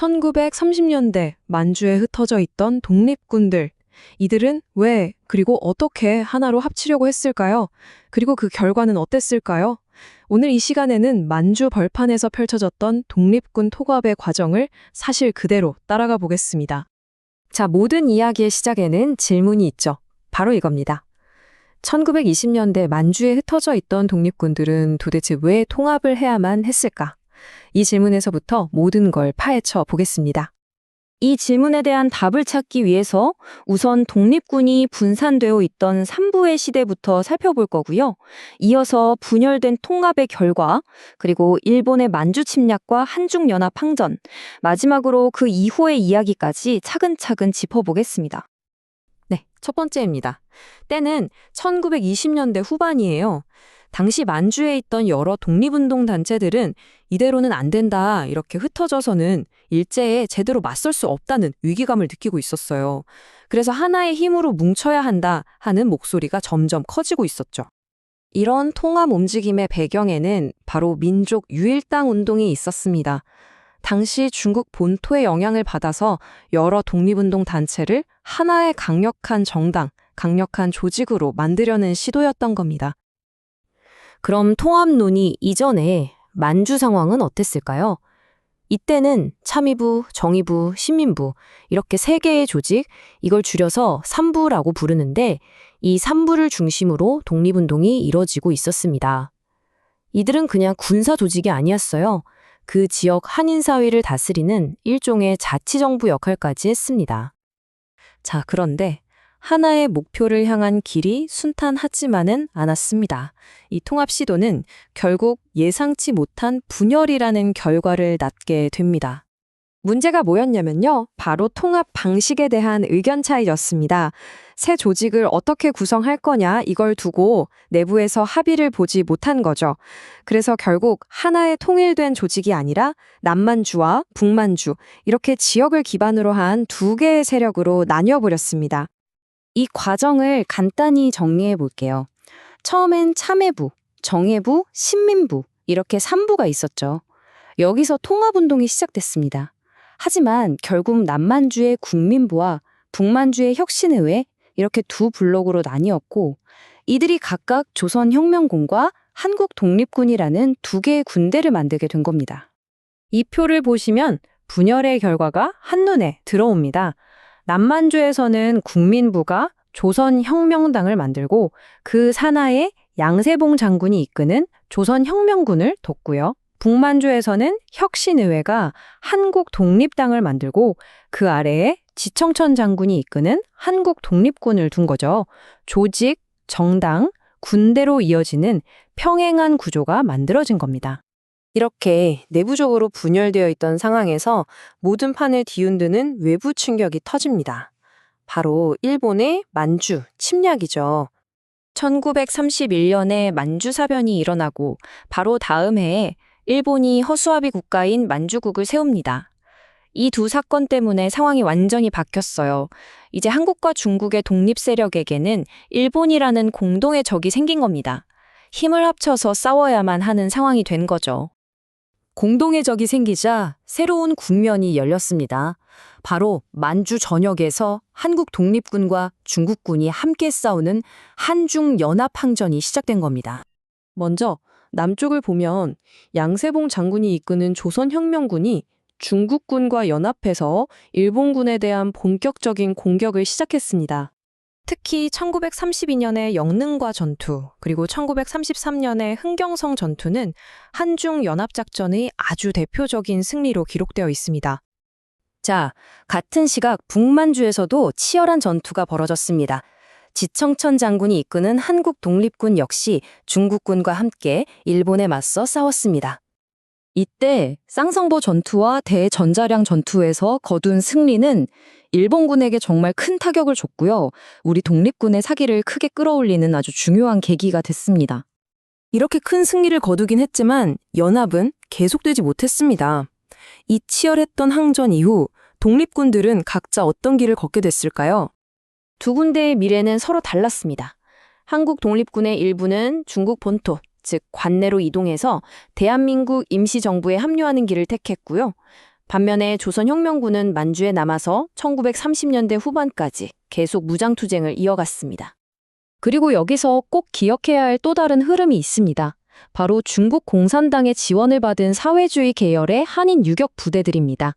1930년대 만주에 흩어져 있던 독립군들. 이들은 왜, 그리고 어떻게 하나로 합치려고 했을까요? 그리고 그 결과는 어땠을까요? 오늘 이 시간에는 만주 벌판에서 펼쳐졌던 독립군 통합의 과정을 사실 그대로 따라가 보겠습니다. 자, 모든 이야기의 시작에는 질문이 있죠. 바로 이겁니다. 1920년대 만주에 흩어져 있던 독립군들은 도대체 왜 통합을 해야만 했을까? 이 질문에서부터 모든 걸 파헤쳐 보겠습니다. 이 질문에 대한 답을 찾기 위해서 우선 독립군이 분산되어 있던 삼부의 시대부터 살펴볼 거고요. 이어서 분열된 통합의 결과, 그리고 일본의 만주 침략과 한중연합 항전, 마지막으로 그 이후의 이야기까지 차근차근 짚어보겠습니다. 네, 첫 번째입니다. 때는 1920년대 후반이에요. 당시 만주에 있던 여러 독립운동 단체들은 이대로는 안 된다, 이렇게 흩어져서는 일제에 제대로 맞설 수 없다는 위기감을 느끼고 있었어요. 그래서 하나의 힘으로 뭉쳐야 한다 하는 목소리가 점점 커지고 있었죠. 이런 통합 움직임의 배경에는 바로 민족 유일당 운동이 있었습니다. 당시 중국 본토의 영향을 받아서 여러 독립운동 단체를 하나의 강력한 정당, 강력한 조직으로 만들려는 시도였던 겁니다. 그럼 통합 논의 이전에 만주 상황은 어땠을까요? 이때는 참의부, 정의부, 신민부 이렇게 세 개의 조직, 이걸 줄여서 삼부라고 부르는데 이 삼부를 중심으로 독립운동이 이뤄지고 있었습니다. 이들은 그냥 군사 조직이 아니었어요. 그 지역 한인사회를 다스리는 일종의 자치정부 역할까지 했습니다. 자, 그런데 하나의 목표를 향한 길이 순탄하지만은 않았습니다. 이 통합 시도는 결국 예상치 못한 분열이라는 결과를 낳게 됩니다. 문제가 뭐였냐면요. 바로 통합 방식에 대한 의견 차이였습니다. 새 조직을 어떻게 구성할 거냐 이걸 두고 내부에서 합의를 보지 못한 거죠. 그래서 결국 하나의 통일된 조직이 아니라 남만주와 북만주 이렇게 지역을 기반으로 한 두 개의 세력으로 나뉘어버렸습니다. 이 과정을 간단히 정리해 볼게요. 처음엔 참회부, 정회부, 신민부 이렇게 3부가 있었죠. 여기서 통합운동이 시작됐습니다. 하지만 결국 남만주의 국민부와 북만주의 혁신의회 이렇게 두 블록으로 나뉘었고 이들이 각각 조선혁명군과 한국독립군이라는 두 개의 군대를 만들게 된 겁니다. 이 표를 보시면 분열의 결과가 한눈에 들어옵니다. 남만주에서는 국민부가 조선혁명당을 만들고 그 산하에 양세봉 장군이 이끄는 조선혁명군을 뒀고요. 북만주에서는 혁신의회가 한국독립당을 만들고 그 아래에 지청천 장군이 이끄는 한국독립군을 둔 거죠. 조직, 정당, 군대로 이어지는 평행한 구조가 만들어진 겁니다. 이렇게 내부적으로 분열되어 있던 상황에서 모든 판을 뒤흔드는 외부 충격이 터집니다. 바로 일본의 만주 침략이죠. 1931년에 만주사변이 일어나고 바로 다음 해에 일본이 허수아비 국가인 만주국을 세웁니다. 이 두 사건 때문에 상황이 완전히 바뀌었어요. 이제 한국과 중국의 독립 세력에게는 일본이라는 공동의 적이 생긴 겁니다. 힘을 합쳐서 싸워야만 하는 상황이 된 거죠. 공동의 적이 생기자 새로운 국면이 열렸습니다. 바로 만주 전역에서 한국 독립군과 중국군이 함께 싸우는 한중연합항전이 시작된 겁니다. 먼저 남쪽을 보면 양세봉 장군이 이끄는 조선혁명군이 중국군과 연합해서 일본군에 대한 본격적인 공격을 시작했습니다. 특히 1932년의 영능과 전투, 그리고 1933년의 흥경성 전투는 한중연합작전의 아주 대표적인 승리로 기록되어 있습니다. 자, 같은 시각 북만주에서도 치열한 전투가 벌어졌습니다. 지청천 장군이 이끄는 한국 독립군 역시 중국군과 함께 일본에 맞서 싸웠습니다. 이때 쌍성보 전투와 대전자량 전투에서 거둔 승리는 일본군에게 정말 큰 타격을 줬고요. 우리 독립군의 사기를 크게 끌어올리는 아주 중요한 계기가 됐습니다. 이렇게 큰 승리를 거두긴 했지만 연합은 계속되지 못했습니다. 이 치열했던 항전 이후 독립군들은 각자 어떤 길을 걷게 됐을까요? 두 군데의 미래는 서로 달랐습니다. 한국 독립군의 일부는 중국 본토, 즉 관내로 이동해서 대한민국 임시정부에 합류하는 길을 택했고요. 반면에 조선혁명군은 만주에 남아서 1930년대 후반까지 계속 무장투쟁을 이어갔습니다. 그리고 여기서 꼭 기억해야 할 또 다른 흐름이 있습니다. 바로 중국 공산당의 지원을 받은 사회주의 계열의 한인 유격 부대들입니다.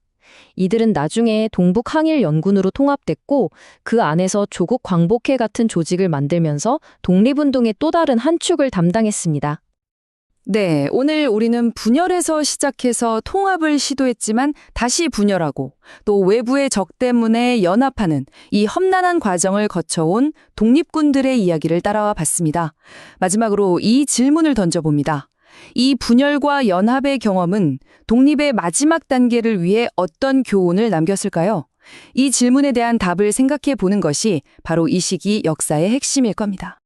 이들은 나중에 동북 항일 연군으로 통합됐고 그 안에서 조국 광복회 같은 조직을 만들면서 독립운동의 또 다른 한 축을 담당했습니다. 네, 오늘 우리는 분열에서 시작해서 통합을 시도했지만 다시 분열하고 또 외부의 적 때문에 연합하는 이 험난한 과정을 거쳐온 독립군들의 이야기를 따라와 봤습니다. 마지막으로 이 질문을 던져봅니다. 이 분열과 연합의 경험은 독립의 마지막 단계를 위해 어떤 교훈을 남겼을까요? 이 질문에 대한 답을 생각해 보는 것이 바로 이 시기 역사의 핵심일 겁니다.